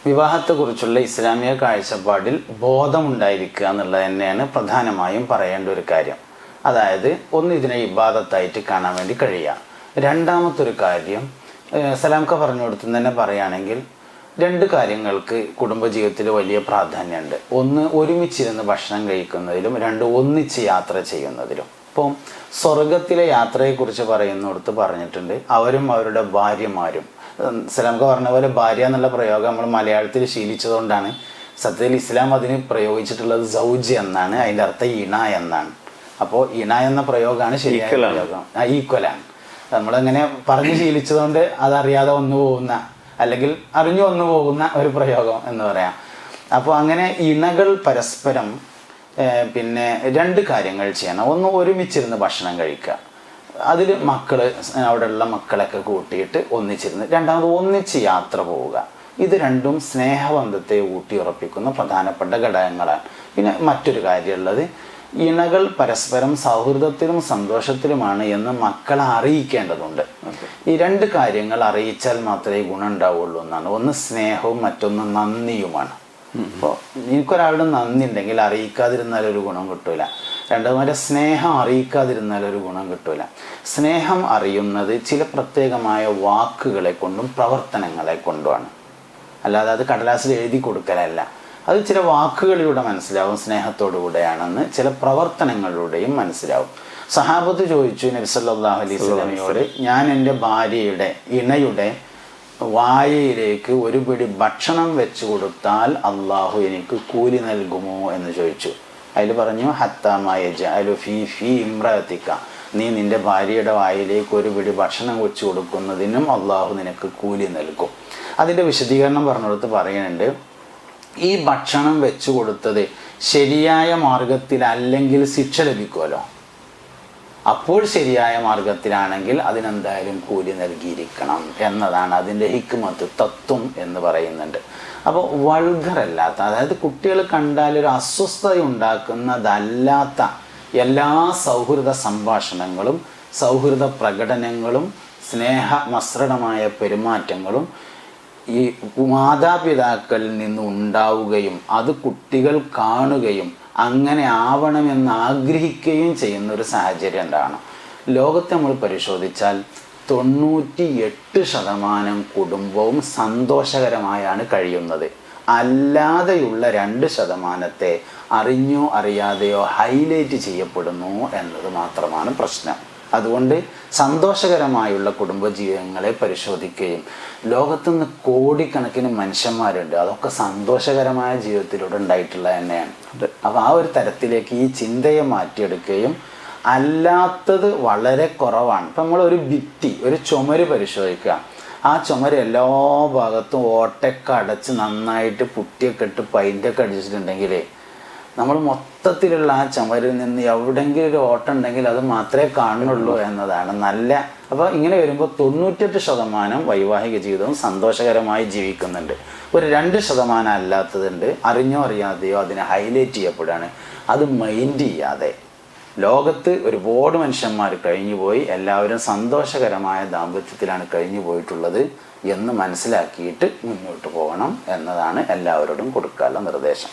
വിവാഹത്തെക്കുറിച്ചുള്ള ഇസ്ലാമിക കാഴ്ചപ്പാടിൽ ബോധമുണ്ടായിരിക്കുക എന്നുള്ളത് തന്നെയാണ് പ്രധാനമായും പറയേണ്ട ഒരു കാര്യം. അതായത് ഒന്ന്, ഇതിനെ ഇബാദത്തായിട്ട് കാണാൻ വേണ്ടി കഴിയുക. രണ്ടാമത്തൊരു കാര്യം, സലാംക്ക പറഞ്ഞു കൊടുത്തു തന്നെ പറയുകയാണെങ്കിൽ, രണ്ട് കാര്യങ്ങൾക്ക് കുടുംബജീവിതത്തിൽ വലിയ പ്രാധാന്യമുണ്ട്. ഒന്ന്, ഒരുമിച്ചിരുന്ന് ഭക്ഷണം കഴിക്കുന്നതിലും, രണ്ട്, ഒന്നിച്ച് യാത്ര ചെയ്യുന്നതിലും. ഇപ്പം സ്വർഗത്തിലെ യാത്രയെക്കുറിച്ച് പറയുന്നിടത്ത് പറഞ്ഞിട്ടുണ്ട്, അവരും അവരുടെ ഭാര്യമാരും. സലാംക്ക പറഞ്ഞ പോലെ ഭാര്യ എന്നുള്ള പ്രയോഗം നമ്മൾ മലയാളത്തിൽ ശീലിച്ചതുകൊണ്ടാണ്. സത്യത്തിൽ ഇസ്ലാം അതിന് പ്രയോഗിച്ചിട്ടുള്ളത് സൗജ് എന്നാണ്, അതിൻ്റെ അർത്ഥം ഇണ എന്നാണ്. അപ്പോൾ ഇണ എന്ന പ്രയോഗമാണ് ശരിയായ പ്രയോഗം. ഈക്വലാണ്. നമ്മളങ്ങനെ പറഞ്ഞ് ശീലിച്ചതുകൊണ്ട് അതറിയാതെ വന്നു പോകുന്ന, അല്ലെങ്കിൽ അറിഞ്ഞു വന്നു പോകുന്ന ഒരു പ്രയോഗം എന്ന് പറയാം. അപ്പോൾ അങ്ങനെ ഇണകൾ പരസ്പരം പിന്നെ രണ്ട് കാര്യങ്ങൾ ചെയ്യണം. ഒന്ന്, ഒരുമിച്ചിരുന്ന് ഭക്ഷണം കഴിക്കുക. അതിൽ അവിടെയുള്ള മക്കളൊക്കെ കൂട്ടിയിട്ട് ഒന്നിച്ചിരുന്ന്. രണ്ടാമത്, ഒന്നിച്ച് യാത്ര പോവുക. ഇത് രണ്ടും സ്നേഹബന്ധത്തെ ഊട്ടിയുറപ്പിക്കുന്ന പ്രധാനപ്പെട്ട ഘടകങ്ങളാണ്. പിന്നെ മറ്റൊരു കാര്യമുള്ളത്, ഇണകൾ പരസ്പരം സൗഹൃദത്തിലും സന്തോഷത്തിലുമാണ് എന്ന് മക്കളെ അറിയിക്കേണ്ടതുണ്ട്. ഈ രണ്ട് കാര്യങ്ങൾ അറിയിച്ചാൽ മാത്രമേ ഗുണം ഉണ്ടാവുള്ളൂ എന്നാണ്. ഒന്ന് സ്നേഹവും മറ്റൊന്ന് നന്ദിയുമാണ്. അപ്പോൾ എനിക്കൊരാളുടെ നന്ദി ഉണ്ടെങ്കിൽ അറിയിക്കാതിരുന്നാലൊരു ഗുണം കിട്ടൂല. രണ്ടാമത് സ്നേഹം അറിയിക്കാതിരുന്നാലൊരു ഗുണം കിട്ടൂല. സ്നേഹം അറിയുന്നത് ചില പ്രത്യേകമായ വാക്കുകളെ കൊണ്ടും പ്രവർത്തനങ്ങളെ കൊണ്ടുമാണ്. അല്ലാതെ അത് കടലാസിൽ എഴുതി കൊടുക്കലല്ല. അത് ചില വാക്കുകളിലൂടെ മനസ്സിലാവും സ്നേഹത്തോടു കൂടെയാണെന്ന്, ചില പ്രവർത്തനങ്ങളിലൂടെയും മനസ്സിലാവും. സഹാബത്ത് ചോദിച്ചു നബി സല്ലല്ലാഹു അലൈഹി വസല്ലമയോട്, ഞാൻ എൻ്റെ ഭാര്യയുടെ ഇണയുടെ വായയിലേക്ക് ഒരു പിടി ഭക്ഷണം വെച്ച് കൊടുത്താൽ അള്ളാഹു എനിക്ക് കൂലി നൽകുമോ എന്ന് ചോദിച്ചു. അതിൽ പറഞ്ഞു, ഫീ ഇംറഅതിക, നീ നിൻ്റെ ഭാര്യയുടെ വായിലേക്ക് ഒരു പിടി ഭക്ഷണം വെച്ച് കൊടുക്കുന്നതിനും അള്ളാഹു നിനക്ക് കൂലി നൽകും. അതിൻ്റെ വിശദീകരണം പറഞ്ഞെടുത്ത് പറയുന്നുണ്ട്, ഈ ഭക്ഷണം വെച്ചു കൊടുത്തത് ശരിയായ മാർഗത്തിലല്ലെങ്കിൽ ശിക്ഷ ലഭിക്കുമല്ലോ. അപ്പോൾ ശരിയായ മാർഗത്തിലാണെങ്കിൽ അതിനെന്തായാലും കൂലി നൽകിയിരിക്കണം എന്നതാണ് അതിൻ്റെ ഹിക്മത്ത്, തത്വം എന്ന് പറയുന്നുണ്ട്. അപ്പോൾ വൾഗറല്ലാത്ത, അതായത് കുട്ടികൾ കണ്ടാൽ ഒരു അസ്വസ്ഥത ഉണ്ടാക്കുന്നതല്ലാത്ത എല്ലാ സൗഹൃദ സംഭാഷണങ്ങളും സൗഹൃദ പ്രകടനങ്ങളും സ്നേഹമസൃണമായ പെരുമാറ്റങ്ങളും ഈ മാതാപിതാക്കളിൽ നിന്ന് ഉണ്ടാവുകയും അത് കുട്ടികൾ കാണുകയും അങ്ങനെ ആവണമെന്ന് ആഗ്രഹിക്കുകയും ചെയ്യുന്ന ഒരു സാഹചര്യം ഉണ്ടാകണം. ലോകത്തെ നമ്മൾ പരിശോധിച്ചാൽ 98% കുടുംബവും സന്തോഷകരമായാണ് കഴിയുന്നത്. അല്ലാതെയുള്ള 2% അറിഞ്ഞോ അറിയാതെയോ ഹൈലൈറ്റ് ചെയ്യപ്പെടുന്നു എന്നത് മാത്രമാണ് പ്രശ്നം. അതുകൊണ്ട് സന്തോഷകരമായുള്ള കുടുംബജീവിതങ്ങളെ പരിശോധിക്കുകയും, ലോകത്തുനിന്ന് കോടിക്കണക്കിന് മനുഷ്യന്മാരുണ്ട്, അതൊക്കെ സന്തോഷകരമായ ജീവിതത്തിലൂടെ ഉണ്ടായിട്ടുള്ളത് തന്നെയാണ്. അപ്പോൾ ആ ഒരു തരത്തിലേക്ക് ഈ ചിന്തയെ മാറ്റിയെടുക്കുകയും, അല്ലാത്തത് വളരെ കുറവാണ്. ഇപ്പം നമ്മളൊരു ഭിത്തി, ഒരു ചുമര് പരിശോധിക്കുക. ആ ചുമര് എല്ലാ ഭാഗത്തും ഓട്ടയൊക്കെ അടച്ച് നന്നായിട്ട് പുട്ടിയൊക്കെ ഇട്ട് പെയിൻ്റൊക്കെ അടിച്ചിട്ടുണ്ടെങ്കിൽ നമ്മൾ മൊത്തത്തിലുള്ള ആ ചുമരിൽ നിന്ന് എവിടെയെങ്കിലും ഒരു ഓട്ടം ഉണ്ടെങ്കിൽ അത് മാത്രമേ കാണുന്നുള്ളൂ എന്നതാണ് നല്ല. അപ്പോൾ ഇങ്ങനെ വരുമ്പോൾ 98% വൈവാഹിക ജീവിതവും സന്തോഷകരമായി ജീവിക്കുന്നുണ്ട്. ഒരു 2% അല്ലാത്തതുണ്ട്, അറിഞ്ഞോ അറിയാതെയോ അതിനെ ഹൈലൈറ്റ് ചെയ്യപ്പെടുകയാണ്. അത് മൈൻഡ് ചെയ്യാതെ ലോകത്ത് ഒരുപാട് മനുഷ്യന്മാർ കഴിഞ്ഞുപോയി, എല്ലാവരും സന്തോഷകരമായ ദാമ്പത്യത്തിലാണ് കഴിഞ്ഞു പോയിട്ടുള്ളത് എന്ന് മനസ്സിലാക്കിയിട്ട് മുന്നോട്ട് പോകണം എന്നതാണ് എല്ലാവരോടും കൊടുക്കാനുള്ള നിർദ്ദേശം.